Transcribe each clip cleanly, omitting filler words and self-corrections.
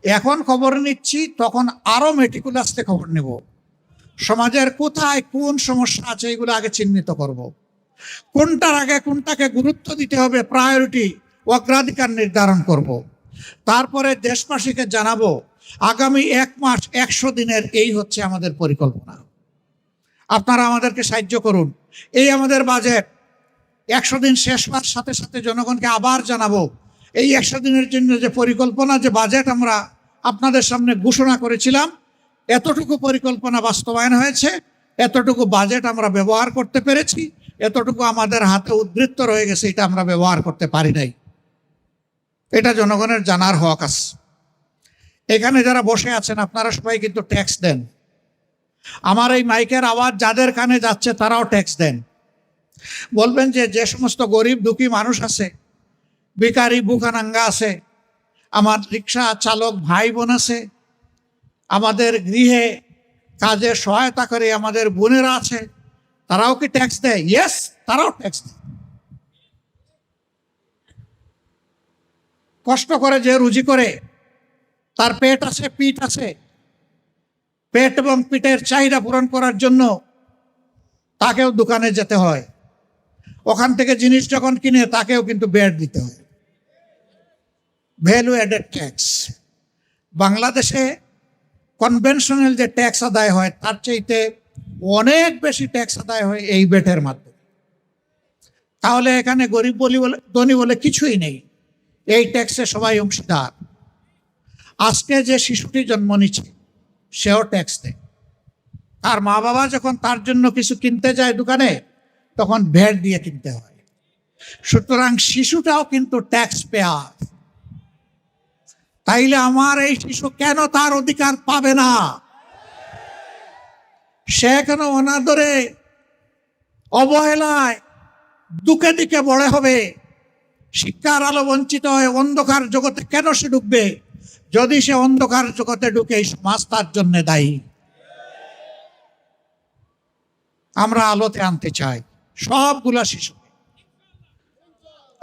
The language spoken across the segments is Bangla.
এখন খবর নিচ্ছি, তখন আরো মেটিকুলাসে খবর নেব। সমাজের কোথায় কোন সমস্যা আছে এগুলো আগে চিহ্নিত করব। কোনটার আগে কোনটাকে গুরুত্ব দিতে হবে, প্রায়োরিটি, অগ্রাধিকার নির্ধারণ করব। তারপরে দেশবাসীকে জানাবো আগামী 1 মাস 100 দিনের এই হচ্ছে আমাদের পরিকল্পনা। আপনারা আমাদেরকে সাহায্য করুন। এই আমাদের বাজেট। 100 দিন শেষ হওয়ার সাথে সাথে জনগণকে আবার জানাবো এই 100 দিনের জন্য যে পরিকল্পনা, যে বাজেট আমরা আপনাদের সামনে ঘোষণা করেছিলাম, এতটুকু পরিকল্পনা বাস্তবায়ন হয়েছে, এতটুকু বাজেট আমরা ব্যবহার করতে পেরেছি, এতটুকু আমাদের হাতে উদ্বৃত্ত রয়ে গেছে, এটা আমরা ব্যবহার করতে পারি নাই। এটা জনগণের জানার হক আছে। এখানে যারা বসে আছেন আপনারা সবাই কিন্তু ট্যাক্স দেন। আমার এই মাইকের আওয়াজ যাদের কানে যাচ্ছে তারাও ট্যাক্স দেন। বলবেন যে সমস্ত গরিব দুঃখী মানুষ আছে, বেকারি বুকানাঙ্গা আছে, আমার রিক্সা চালক ভাই বোন আছে, আমাদের গৃহে কাজে সহায়তা করে আমাদের বোনেরা আছে, তারাও কি ট্যাক্স দেয়? ইয়েস, তারাও ট্যাক্স দেয়। কষ্ট করে যে রুজি করে, তার পেট আছে, পিঠ আছে, পেট এবং পিঠের চাহিদা পূরণ করার জন্য তাকেও দোকানে যেতে হয়। ওখান থেকে জিনিস যখন কিনে তাকেও কিন্তু ব্যাট দিতে হয়, ভ্যালু অ্যাডেড ট্যাক্স। বাংলাদেশে কনভেনশনাল যে ট্যাক্স আদায় হয় তার চাইতে অনেক বেশি ট্যাক্স আদায় হয় এই ব্যাটের মাধ্যমে। তাহলে এখানে গরিব বলি বলে ধনী বলে কিছুই নেই, এই ট্যাক্সে সবাই অংশীদার। আজকে যে শিশুটি জন্ম নিচ্ছে সেও ট্যাক্স দেয়। তার মা বাবা যখন তার জন্য কিছু কিনতে যায় দোকানে, তখন ভ্যাট দিয়ে কিনতে হয়। সুতরাং শিশুটাও কিন্তু ট্যাক্স পেয়ার। তাইলে আমার এই শিশু কেন তার অধিকার পাবে না? সে কেন অনাদরে, অবহেলায়, দুঃখে দিকে বড় হবে? শিক্ষার আলো বঞ্চিত হয়ে অন্ধকার জগতে কেন সে ঢুকবে? যদি সে অন্ধকার জগতে ঢুকে, এই সমাজ তার জন্য দায়ী। আমরা আলোতে আনতে চাই সবগুলা শিশু।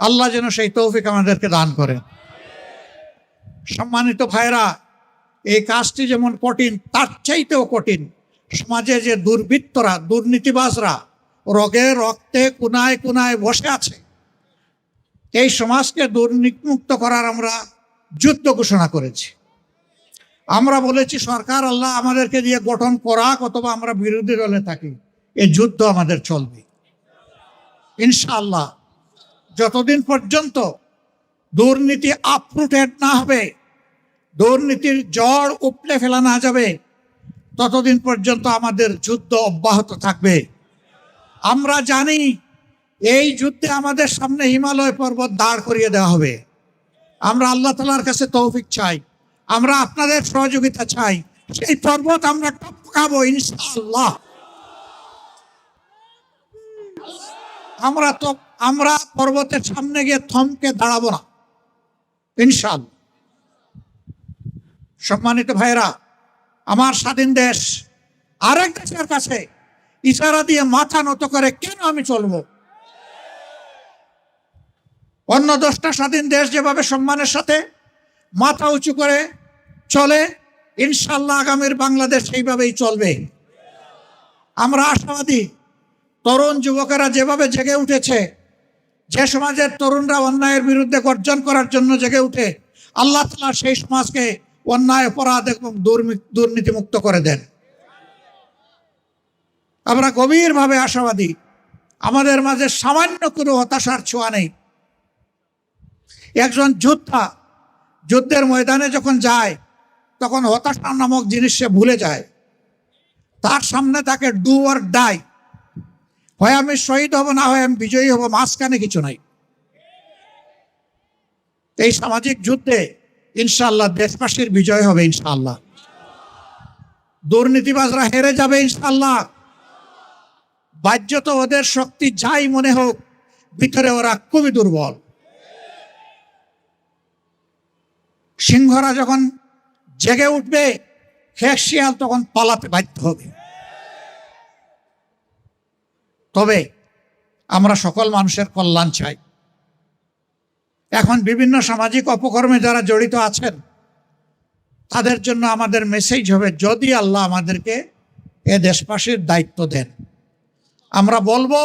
আল্লাহ যেন সেই তৌফিক আমাদেরকে দান করেন। সম্মানিত ভাইরা, এই কাজটি যেমন কঠিন, তার চাইতেও কঠিন সমাজে যে দুর্বৃত্তরা, দুর্নীতিবাজরা রোগে রক্তে কোনায় কোনায় বসে আছে, এই সমাজকে দুর্নীতিমুক্ত করার আমরা যুদ্ধ ঘোষণা করেছি। আমরা বলেছি সরকার আল্লাহ আমাদেরকে দিয়ে গঠন করাক, অথবা আমরা বিরোধী দলে থাকি, এই যুদ্ধ আমাদের চলবে ইনশাআল্লাহ। যতদিন পর্যন্ত দুর্নীতি আপরুটেড না হবে, দুর্নীতির জড় উপড়ে ফেলা না যাবে, ততদিন পর্যন্ত আমাদের যুদ্ধ অব্যাহত থাকবে। আমরা জানি এই যুদ্ধে আমাদের সামনে হিমালয় পর্বত দাঁড় করিয়ে দেওয়া হবে। আমরা আল্লাহ তাআলার কাছে তৌফিক চাই, আমরা আপনাদের সহযোগিতা চাই। সেই পর্বত আমরা টপকাবো ইনশাআল্লাহ। আমরা পর্বতের সামনে গিয়ে থমকে দাঁড়াবো না ইনশাআল্লাহ। সম্মানিত ভাইরা, আমার স্বাধীন দেশ আরেক দেশের কাছে ইশারা দিয়ে মাথা নত করে কেন আমি চলবো? অন্য 10টা স্বাধীন দেশ যেভাবে সম্মানের সাথে মাথা উঁচু করে চলে, ইনশাআল্লাহ আগামীর বাংলাদেশ সেইভাবেই চলবে। আমরা আশাবাদী। তরুণ যুবকেরা যেভাবে জেগে উঠেছে, যে সমাজের তরুণরা অন্যায়ের বিরুদ্ধে গর্জন করার জন্য জেগে উঠে, আল্লাহ তাআলা সেই সমাজকে অন্যায়, অপরাধ এবং দুর্নীতিমুক্ত করে দেন। আমরা গভীরভাবে আশাবাদী। আমাদের মাঝে সামান্য কোনো হতাশার ছোঁয়া নেই। একজন যোদ্ধা যুদ্ধের ময়দানে যখন যায়, তখন হতাশা নামক জিনিস সে ভুলে যায়। তার সামনে তাকে ডু অর ডাই, হয় আমি শহীদ হব, না হয় আমি বিজয়ী হব, মাঝখানে কিছু নাই। এই সামাজিক যুদ্ধে ইনশাআল্লাহ দেশবাসীর বিজয় হবে ইনশাআল্লাহ। দুর্নীতিবাজরা হেরে যাবে ইনশাআল্লাহ। বাহ্যত ওদের শক্তি যাই মনে হোক, ভিতরে ওরা খুবই দুর্বল। সিংহরা যখন জেগে উঠবে, খেক শিয়াল তখন পালাতে বাধ্য হবে। তবে আমরা সকল মানুষের কল্যাণ চাই। এখন বিভিন্ন সামাজিক অপকর্মে যারা জড়িত আছেন, তাদের জন্য আমাদের মেসেজ হবে, যদি আল্লাহ আমাদেরকে এ দেশবাসীর দায়িত্ব দেন, আমরা বলবো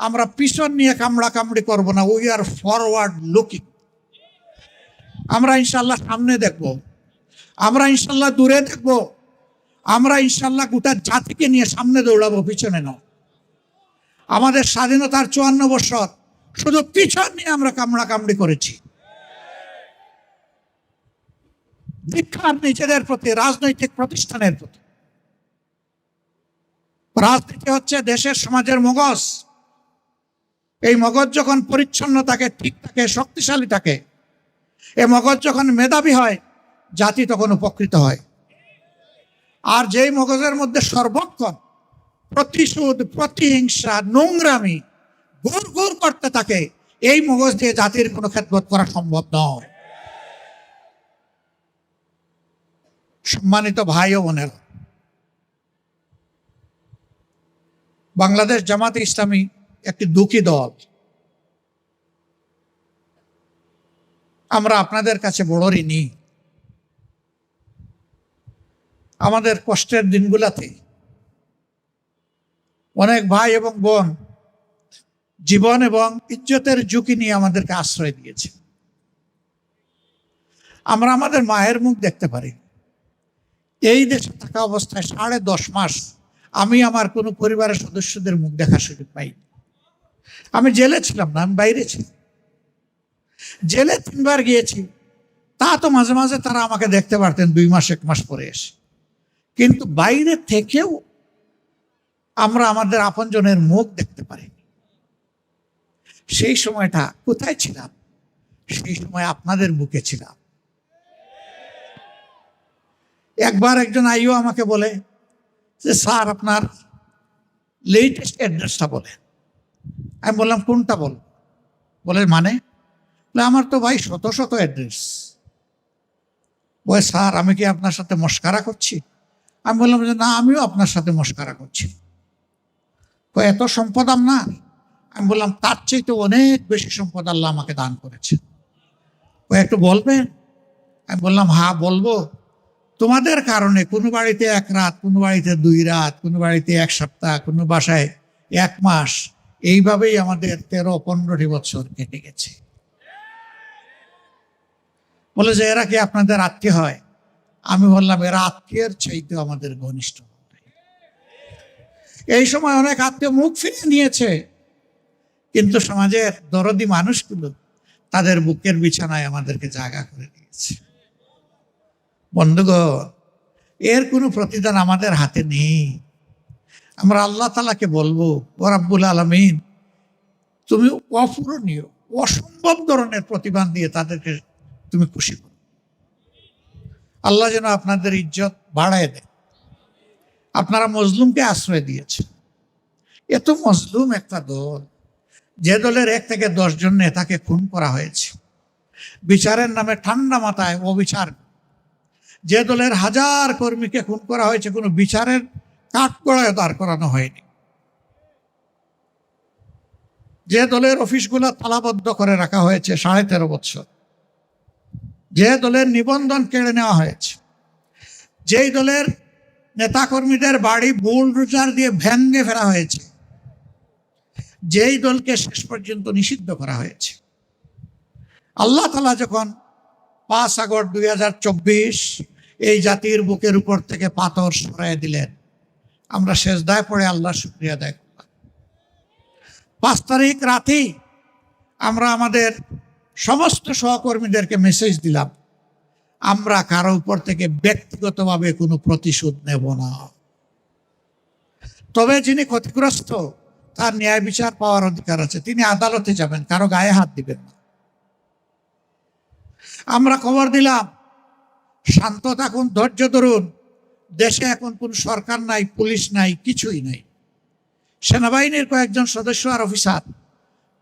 আমরা পিছন নিয়ে কামড়াকামড়ি করব না, উই আর ফরওয়ার্ড লুকিং। আমরা ইনশাল্লাহ সামনে দেখব, আমরা ইনশাল্লাহ দূরে দেখব, আমরা ইনশাল্লাহ গোটা জাতিকে নিয়ে সামনে দৌড়াবো, পিছনে নয়। আমাদের স্বাধীনতার 54 বছর শুধু পিছন নিয়ে আমরা কামড়াকামড়ি করেছি। দীক্ষার নিজেদের প্রতি, রাজনৈতিক প্রতিষ্ঠানের প্রতি। রাজনীতি হচ্ছে দেশের সমাজের মগজ। এই মগজ যখন পরিচ্ছন্ন থাকে, ঠিক থাকে, শক্তিশালী থাকে, এই মগজ যখন মেধাবী হয়, জাতি তখন উপকৃত হয়। আর যেই মগজের মধ্যে সর্বক্ষণ প্রতিশোধ, প্রতিহিংসা, নোংরামি ঘুর ঘুর করতে থাকে, এই মগজ দিয়ে জাতির কোনো খেদমত করা সম্ভব নয়। সম্মানিত ভাই ও বোনেরা, বাংলাদেশ জামাতে ইসলামী একটি দুঃখী দল। আমরা আপনাদের কাছে বড় ঋণী। আমাদের কষ্টের দিনগুলোতে অনেক ভাই এবং বোন জীবন এবং ইজ্জতের ঝুঁকি নিয়ে আমাদেরকে আশ্রয় দিয়েছে। আমরা আমাদের মায়ের মুখ দেখতে পারি। এই দেশে থাকা অবস্থায় 10.5 মাস আমি আমার কোনো পরিবারের সদস্যদের মুখ দেখার সুযোগ পাইনি। আমি জেলে ছিলাম না, আমি বাইরে ছিলাম। জেলে 3 বার গিয়েছি, তা তো মাঝে মাঝে তারা আমাকে দেখতে পারতেন 2 মাস 1 মাস পরে এসে। কিন্তু বাইরে থেকেও আমরা আমাদের আপনজনের মুখ দেখতে পারিনি। সেই সময়টা কোথায় ছিলাম? সেই সময় আপনাদের বুকে ছিলাম। একবার একজন আইও আমাকে বলে যে, স্যার আপনার লেটেস্ট অ্যাড্রেসটা বলেন। আমি বললাম কোনটা বল? বলে মানে? আমার তো ভাই শত শত অ্যাড্রেস। বলে স্যার আমি কি আপনার সাথে মস্কারা করছি? আমি বললাম যে না, আমিও আপনার সাথে মস্কারা করছি। এত সম্পদ আপনার? আমি বললাম তার চাইতে অনেক বেশি সম্পদ আল্লাহ আমাকে দান করেছে। একটু বলবেন? আমি বললাম হ্যাঁ বলবো। তোমাদের কারণে কোনো বাড়িতে 1 রাত, কোনো বাড়িতে 2 রাত, কোনো বাড়িতে 1 সপ্তাহ, কোনো বাসায় 1 মাস, এইভাবেই আমাদের 13-15 বছর কেটে গেছে। বলে যে এরা কি আপনাদের আত্মীয় হয়? আমি বললাম এরা আত্মীয়ের চাইতে আমাদের ঘনিষ্ঠ। এই সময় অনেক আত্মীয় মুখ ফিরিয়ে নিয়েছে, কিন্তু সমাজের দরদি মানুষগুলো তাদের বুকের বিছানায় আমাদেরকে জায়গা করে দিয়েছে। বন্ধুগণ, এর কোনো প্রতিদান আমাদের হাতে নেই। আমরা আল্লাহ তাআলাকে বলবো, ও রাব্বুল আলামিন, তুমি অপূরণীয়, অসম্ভব ধরনের প্রতিদান দিয়ে তাদেরকে তুমি খুশি করো। আল্লাহ যেন আপনাদের ইজ্জত বাড়ায় দেয়। আপনারা মজলুমকে আশ্রয় দিয়েছেন। এত মজলুম একটা দল, যে দলের 1 থেকে 10 জন নেতাকে খুন করা হয়েছে, বিচারের নামে ঠান্ডা মাথায় অবিচার। যে দলের 1000 কর্মীকে খুন করা হয়েছে, কোনো বিচারের কাঠগড়ায় দাঁড় করানো হয়নি। যে দলের অফিসগুলো তালাবদ্ধ করে রাখা হয়েছে 13.5 বছর, যে দলের নিবন্ধন কেড়ে নেওয়া হয়েছে, যেই দলের নেতাকর্মীদের বাড়ি বুলডোজার দিয়ে ভেঙে ফেলা হয়েছে, যেই দলকে শেষ পর্যন্ত নিষিদ্ধ করা হয়েছে। আল্লাহ তাআলা যখন 5 আগস্ট 2024 এই জাতির বুকের উপর থেকে পাথর সরাই দিলেন, আমরা সেজদায় পড়ে আল্লাহর শুকরিয়া আদায় করলাম। 5 তারিখ রাতেই আমরা আমাদের সমস্ত সহকর্মীদেরকে মেসেজ দিলাম, আমরা কারো উপর থেকে ব্যক্তিগতভাবে কোনো প্রতিশোধ নেব না। তবে যিনি ক্ষতিগ্রস্ত, তার ন্যায় বিচার পাওয়ার অধিকার আছে, তিনি আদালতে যাবেন, কারো গায়ে হাত দিবেন না। আমরা খবর দিলাম শান্ত থাকুন, ধৈর্য ধরুন। দেশে এখন কোন সরকার নাই, পুলিশ নাই, কিছুই নাই। সেনাবাহিনীর কয়েকজন সদস্য আর অফিসার,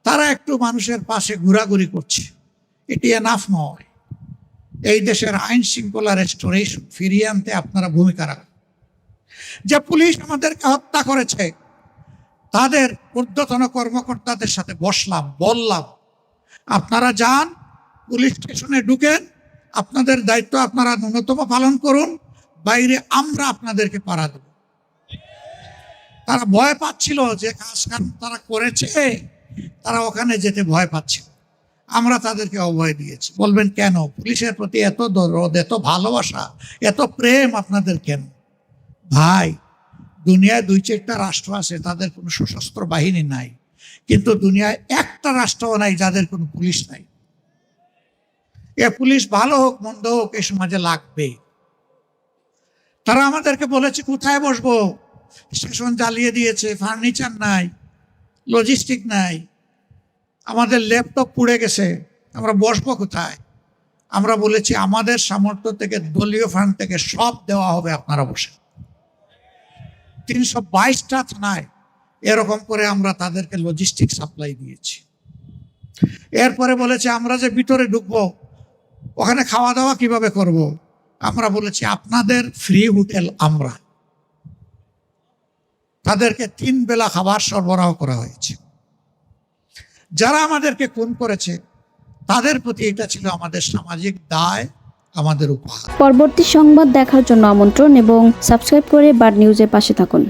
তারা একটু মানুষের পাশে ঘোরাঘুরি করছে, এটি এনাফ নয়। এই দেশের আইন শৃঙ্খলা রেস্টোরেশন ফিরিয়ে আনতে আপনারা ভূমিকা রাখুন। যে পুলিশ আমাদেরকে হত্যা করেছে, তাদের ঊর্ধ্বতন কর্মকর্তাদের সাথে বসলাম, বললাম আপনারা যান, পুলিশ স্টেশনে ঢুকেন, আপনাদের দায়িত্ব আপনারা ন্যূনতম পালন করুন, বাইরে আমরা আপনাদেরকে পাড়া দেব। তারা ভয় পাচ্ছিল যে কাজ কাম তারা করেছে, তারা ওখানে যেতে ভয় পাচ্ছিল। আমরা তাদেরকে অভয় দিয়েছি। বলবেন কেন? পুলিশের প্রতি এত দরদ, এত ভালোবাসা, এত প্রেম আপনাদের কেন? ভাই, দুনিয়ায় 2-4টা রাষ্ট্র আছে তাদের কোনো সশস্ত্র বাহিনী নাই, কিন্তু দুনিয়ায় একটা রাষ্ট্রও নাই যাদের কোনো পুলিশ নাই। এ পুলিশ ভালো হোক মন্দ হোক এই সমাজে লাগবে। তারা আমাদেরকে বলেছে কোথায় বসবো, স্টেশন জ্বালিয়ে দিয়েছে, ফার্নিচার নাই, লজিস্টিক নাই, আমাদের ল্যাপটপ পুড়ে গেছে, আমরা বসবো কোথায়? আমরা বলেছি আমাদের সামর্থ্য থেকে, দলীয় ফান্ড থেকে সব দেওয়া হবে, আপনারা বসে। 322টা থানায় এরকম করে আমরা তাদেরকে লজিস্টিক সাপ্লাই দিয়েছি। এরপরে বলেছে আমরা যে ভিতরে ঢুকবো, ওখানে খাওয়া দাওয়া কিভাবে করব? আমরা বলেছি আপনাদের ফ্রি হোটেল। আমরা তাদেরকে 3 বেলা খাবার সরবরাহ করা হয়েছে। যারা আমাদেরকে খুন করেছে তাদের প্রতি এটা ছিল আমাদের সামাজিক দায়, আমাদের উপহার। পরবর্তী সংবাদ দেখার জন্য আমন্ত্রণ এবং সাবস্ক্রাইব করে বার্ড নিউজের পাশে থাকুন।